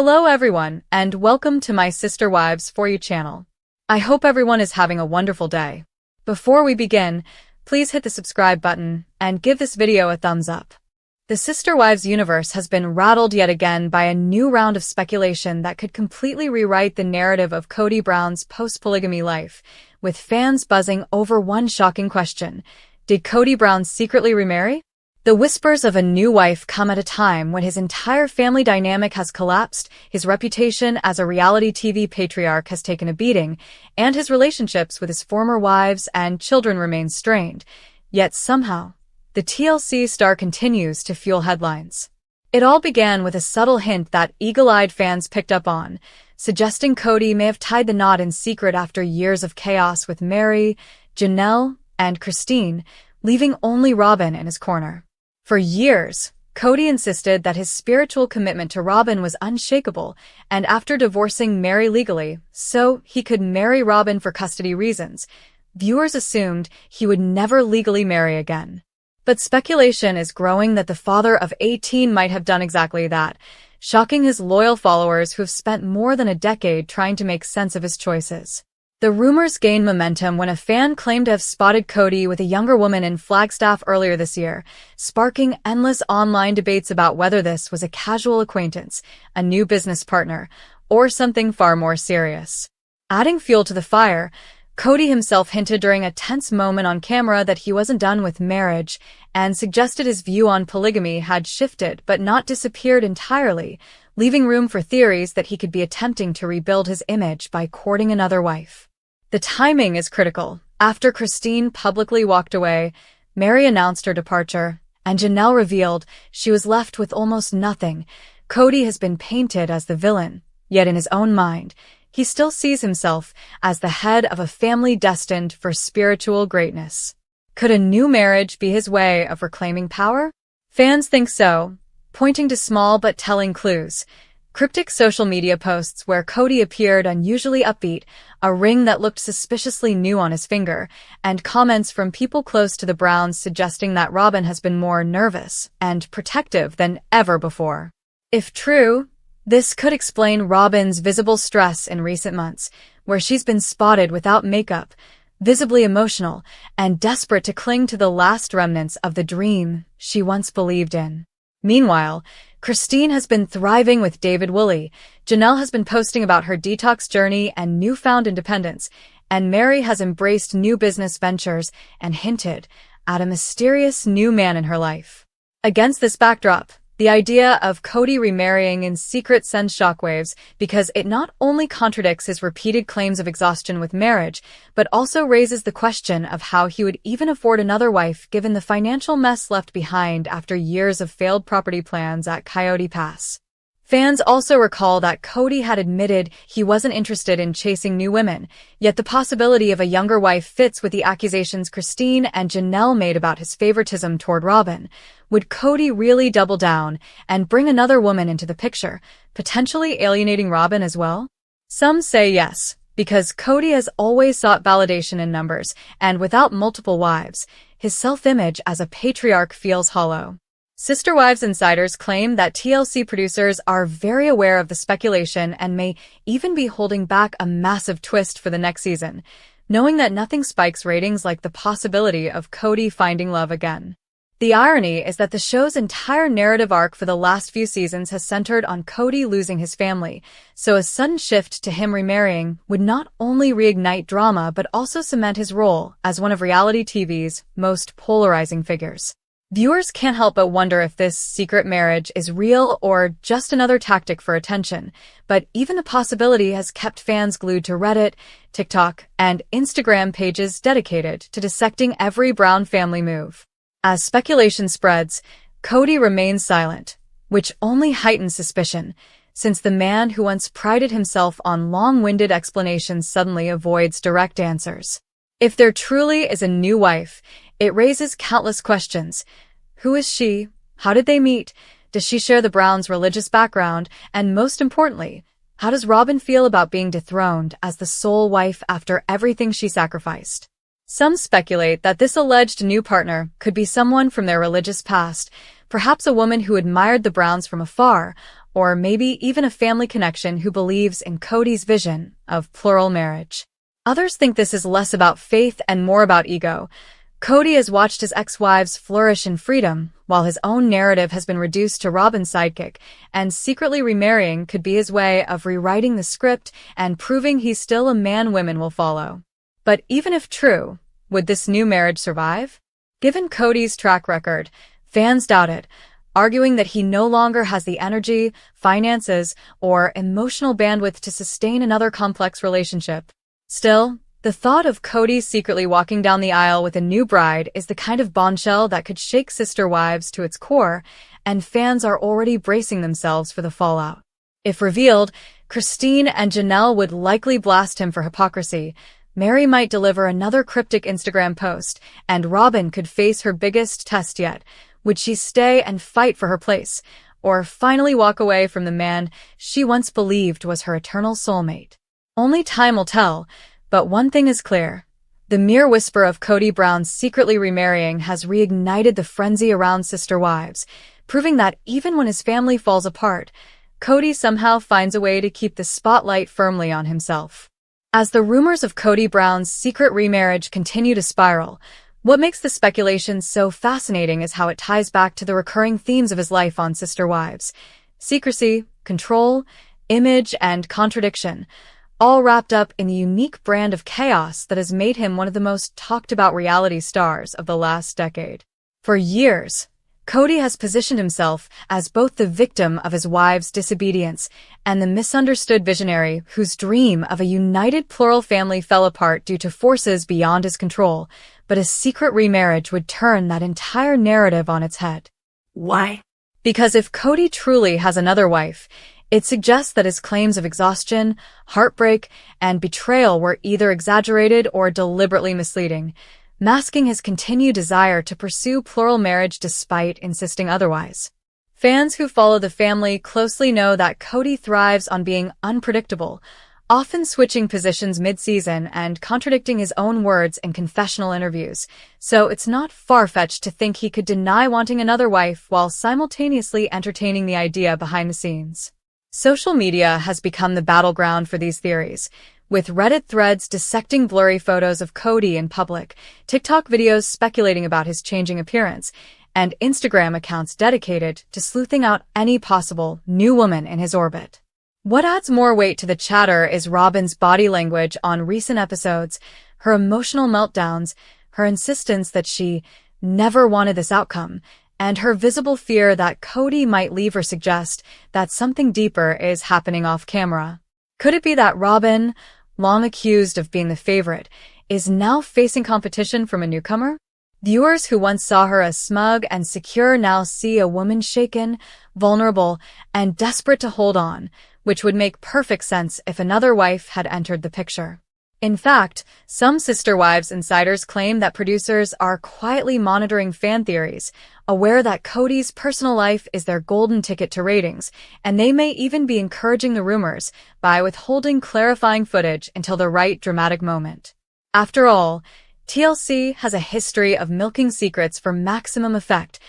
Hello everyone, and welcome to my Sister Wives For You channel. I hope everyone is having a wonderful day. Before we begin, please hit the subscribe button and give this video a thumbs up. The Sister Wives universe has been rattled yet again by a new round of speculation that could completely rewrite the narrative of Kody Brown's post-polygamy life, with fans buzzing over one shocking question: did Kody Brown secretly remarry? The whispers of a new wife come at a time when his entire family dynamic has collapsed, his reputation as a reality TV patriarch has taken a beating, and his relationships with his former wives and children remain strained. Yet somehow, the TLC star continues to fuel headlines. It all began with a subtle hint that eagle-eyed fans picked up on, suggesting Kody may have tied the knot in secret after years of chaos with Meri, Janelle, and Christine, leaving only Robyn in his corner. For years, Kody insisted that his spiritual commitment to Robyn was unshakable, and after divorcing Meri legally, so he could marry Robyn for custody reasons, viewers assumed he would never legally marry again. But speculation is growing that the father of 18 might have done exactly that, shocking his loyal followers who have spent more than a decade trying to make sense of his choices. The rumors gained momentum when a fan claimed to have spotted Kody with a younger woman in Flagstaff earlier this year, sparking endless online debates about whether this was a casual acquaintance, a new business partner, or something far more serious. Adding fuel to the fire, Kody himself hinted during a tense moment on camera that he wasn't done with marriage, and suggested his view on polygamy had shifted but not disappeared entirely, leaving room for theories that he could be attempting to rebuild his image by courting another wife. The timing is critical. After Christine publicly walked away, Meri announced her departure, and Janelle revealed she was left with almost nothing. Kody has been painted as the villain, yet in his own mind, he still sees himself as the head of a family destined for spiritual greatness. Could a new marriage be his way of reclaiming power? Fans think so, pointing to small but telling clues. Cryptic social media posts where Kody appeared unusually upbeat, a ring that looked suspiciously new on his finger, and comments from people close to the Browns suggesting that Robyn has been more nervous and protective than ever before. If true, this could explain Robyn's visible stress in recent months, where she's been spotted without makeup, visibly emotional, and desperate to cling to the last remnants of the dream she once believed in. Meanwhile, Christine has been thriving with David Woolley, Janelle has been posting about her detox journey and newfound independence, and Meri has embraced new business ventures and hinted at a mysterious new man in her life. Against this backdrop, the idea of Kody remarrying in secret sends shockwaves because it not only contradicts his repeated claims of exhaustion with marriage, but also raises the question of how he would even afford another wife given the financial mess left behind after years of failed property plans at Coyote Pass. Fans also recall that Kody had admitted he wasn't interested in chasing new women, yet the possibility of a younger wife fits with the accusations Christine and Janelle made about his favoritism toward Robyn. Would Kody really double down and bring another woman into the picture, potentially alienating Robyn as well? Some say yes, because Kody has always sought validation in numbers, and without multiple wives, his self-image as a patriarch feels hollow. Sister Wives insiders claim that TLC producers are very aware of the speculation and may even be holding back a massive twist for the next season, knowing that nothing spikes ratings like the possibility of Kody finding love again. The irony is that the show's entire narrative arc for the last few seasons has centered on Kody losing his family, so a sudden shift to him remarrying would not only reignite drama but also cement his role as one of reality TV's most polarizing figures. Viewers can't help but wonder if this secret marriage is real or just another tactic for attention, but even the possibility has kept fans glued to Reddit, TikTok, and Instagram pages dedicated to dissecting every Brown family move. As speculation spreads, Kody remains silent, which only heightens suspicion, since the man who once prided himself on long-winded explanations suddenly avoids direct answers. If there truly is a new wife, it raises countless questions. Who is she? How did they meet? Does she share the Browns' religious background? And most importantly, how does Robyn feel about being dethroned as the sole wife after everything she sacrificed? Some speculate that this alleged new partner could be someone from their religious past, perhaps a woman who admired the Browns from afar, or maybe even a family connection who believes in Kody's vision of plural marriage. Others think this is less about faith and more about ego. Kody has watched his ex-wives flourish in freedom, while his own narrative has been reduced to Robin's sidekick, and secretly remarrying could be his way of rewriting the script and proving he's still a man women will follow. But even if true, would this new marriage survive? Given Kody's track record, fans doubt it, arguing that he no longer has the energy, finances, or emotional bandwidth to sustain another complex relationship. Still, the thought of Kody secretly walking down the aisle with a new bride is the kind of bombshell that could shake Sister Wives to its core, and fans are already bracing themselves for the fallout. If revealed, Christine and Janelle would likely blast him for hypocrisy. Mary might deliver another cryptic Instagram post, and Robin could face her biggest test yet. Would she stay and fight for her place, or finally walk away from the man she once believed was her eternal soulmate? Only time will tell, but one thing is clear. The mere whisper of Kody Brown's secretly remarrying has reignited the frenzy around Sister Wives, proving that even when his family falls apart, Kody somehow finds a way to keep the spotlight firmly on himself. As the rumors of Kody Brown's secret remarriage continue to spiral, what makes the speculation so fascinating is how it ties back to the recurring themes of his life on Sister Wives: secrecy, control, image, and contradiction, all wrapped up in the unique brand of chaos that has made him one of the most talked-about reality stars of the last decade. For years, Kody has positioned himself as both the victim of his wife's disobedience and the misunderstood visionary whose dream of a united plural family fell apart due to forces beyond his control, but a secret remarriage would turn that entire narrative on its head. Why? Because if Kody truly has another wife, it suggests that his claims of exhaustion, heartbreak, and betrayal were either exaggerated or deliberately misleading, masking his continued desire to pursue plural marriage despite insisting otherwise. Fans who follow the family closely know that Kody thrives on being unpredictable, often switching positions mid-season and contradicting his own words in confessional interviews, so it's not far-fetched to think he could deny wanting another wife while simultaneously entertaining the idea behind the scenes. Social media has become the battleground for these theories, with Reddit threads dissecting blurry photos of Kody in public, TikTok videos speculating about his changing appearance, and Instagram accounts dedicated to sleuthing out any possible new woman in his orbit. What adds more weight to the chatter is Robin's body language on recent episodes, her emotional meltdowns, her insistence that she never wanted this outcome, and her visible fear that Kody might leave or suggest that something deeper is happening off camera. Could it be that Robin, long accused of being the favorite, is now facing competition from a newcomer? Viewers who once saw her as smug and secure now see a woman shaken, vulnerable, and desperate to hold on, which would make perfect sense if another wife had entered the picture. In fact, some Sister Wives insiders claim that producers are quietly monitoring fan theories, aware that Kody's personal life is their golden ticket to ratings, and they may even be encouraging the rumors by withholding clarifying footage until the right dramatic moment. After all, TLC has a history of milking secrets for maximum effect.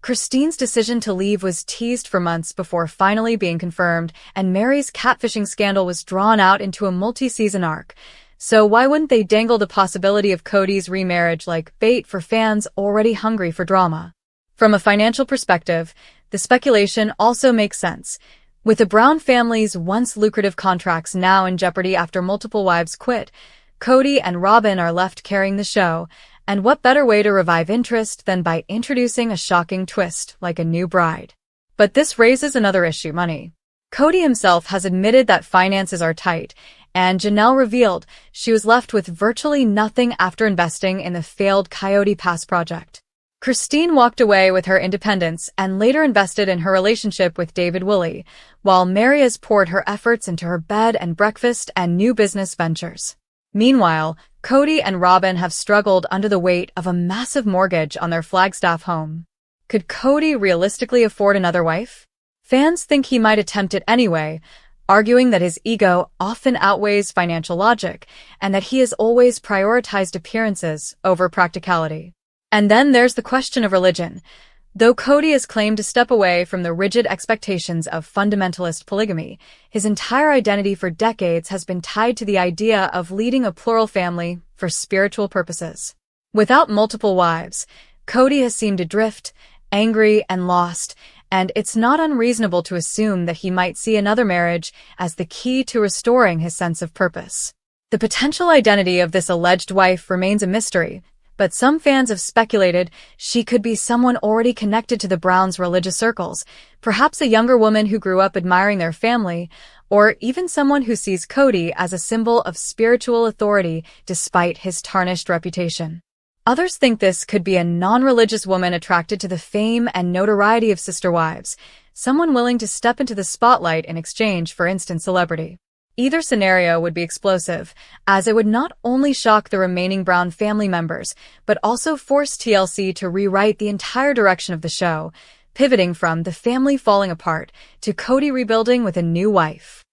Christine's decision to leave was teased for months before finally being confirmed, and Mary's catfishing scandal was drawn out into a multi-season arc. So why wouldn't they dangle the possibility of Kody's remarriage like bait for fans already hungry for drama? From a financial perspective, the speculation also makes sense. With the Brown family's once lucrative contracts now in jeopardy after multiple wives quit, Kody and Robin are left carrying the show, and what better way to revive interest than by introducing a shocking twist like a new bride? But this raises another issue: money. Kody himself has admitted that finances are tight, and Janelle revealed she was left with virtually nothing after investing in the failed Coyote Pass project. Christine walked away with her independence and later invested in her relationship with David Woolley, while Mary has poured her efforts into her bed and breakfast and new business ventures. Meanwhile, Kody and Robin have struggled under the weight of a massive mortgage on their Flagstaff home. Could Kody realistically afford another wife? Fans think he might attempt it anyway, arguing that his ego often outweighs financial logic and that he has always prioritized appearances over practicality. And then there's the question of religion. Though Kody has claimed to step away from the rigid expectations of fundamentalist polygamy, his entire identity for decades has been tied to the idea of leading a plural family for spiritual purposes. Without multiple wives, Kody has seemed adrift, angry, and lost, and it's not unreasonable to assume that he might see another marriage as the key to restoring his sense of purpose. The potential identity of this alleged wife remains a mystery, but some fans have speculated she could be someone already connected to the Browns' religious circles, perhaps a younger woman who grew up admiring their family, or even someone who sees Kody as a symbol of spiritual authority despite his tarnished reputation. Others think this could be a non-religious woman attracted to the fame and notoriety of sister wives, someone willing to step into the spotlight in exchange for instant celebrity. Either scenario would be explosive, as it would not only shock the remaining Brown family members, but also force TLC to rewrite the entire direction of the show, pivoting from the family falling apart to Kody rebuilding with a new wife.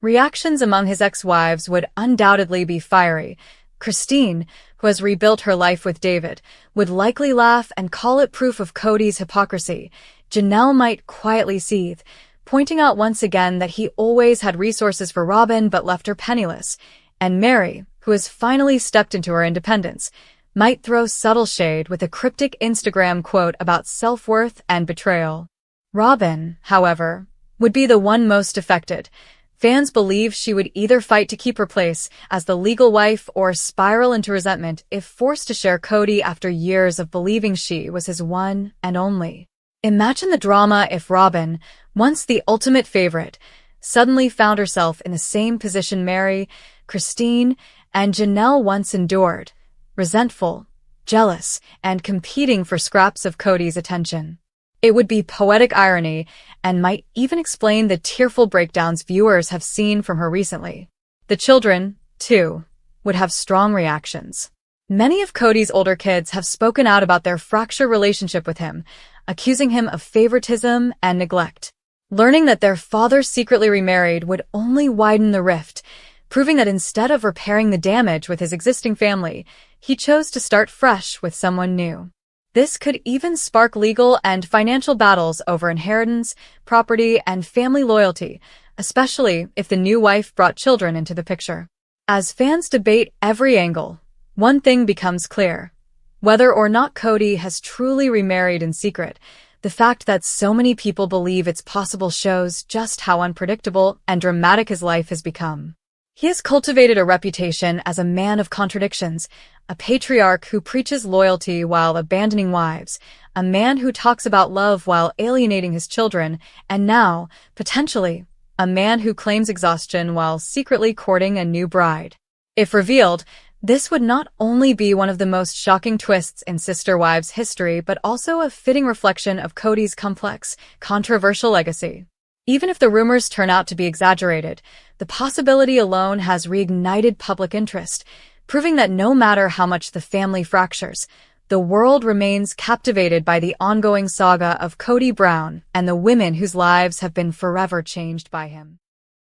Reactions among his ex-wives would undoubtedly be fiery. Christine, who has rebuilt her life with David, would likely laugh and call it proof of Kody's hypocrisy. Janelle might quietly seethe, pointing out once again that he always had resources for Robin but left her penniless, and Mary, who has finally stepped into her independence, might throw subtle shade with a cryptic Instagram quote about self-worth and betrayal. Robin, however, would be the one most affected. Fans believe she would either fight to keep her place as the legal wife or spiral into resentment if forced to share Kody after years of believing she was his one and only. Imagine the drama if Robin, once the ultimate favorite, suddenly found herself in the same position Mary, Christine, and Janelle once endured, resentful, jealous, and competing for scraps of Kody's attention. It would be poetic irony and might even explain the tearful breakdowns viewers have seen from her recently. The children, too, would have strong reactions. Many of Kody's older kids have spoken out about their fractured relationship with him, accusing him of favoritism and neglect. Learning that their father secretly remarried would only widen the rift, proving that instead of repairing the damage with his existing family, he chose to start fresh with someone new. This could even spark legal and financial battles over inheritance, property, and family loyalty, especially if the new wife brought children into the picture. As fans debate every angle, one thing becomes clear. Whether or not Kody has truly remarried in secret, the fact that so many people believe it's possible shows just how unpredictable and dramatic his life has become. He has cultivated a reputation as a man of contradictions, a patriarch who preaches loyalty while abandoning wives, a man who talks about love while alienating his children, and now, potentially, a man who claims exhaustion while secretly courting a new bride. If revealed, this would not only be one of the most shocking twists in Sister Wives history, but also a fitting reflection of Kody's complex, controversial legacy. Even if the rumors turn out to be exaggerated, the possibility alone has reignited public interest, proving that no matter how much the family fractures, the world remains captivated by the ongoing saga of Kody Brown and the women whose lives have been forever changed by him.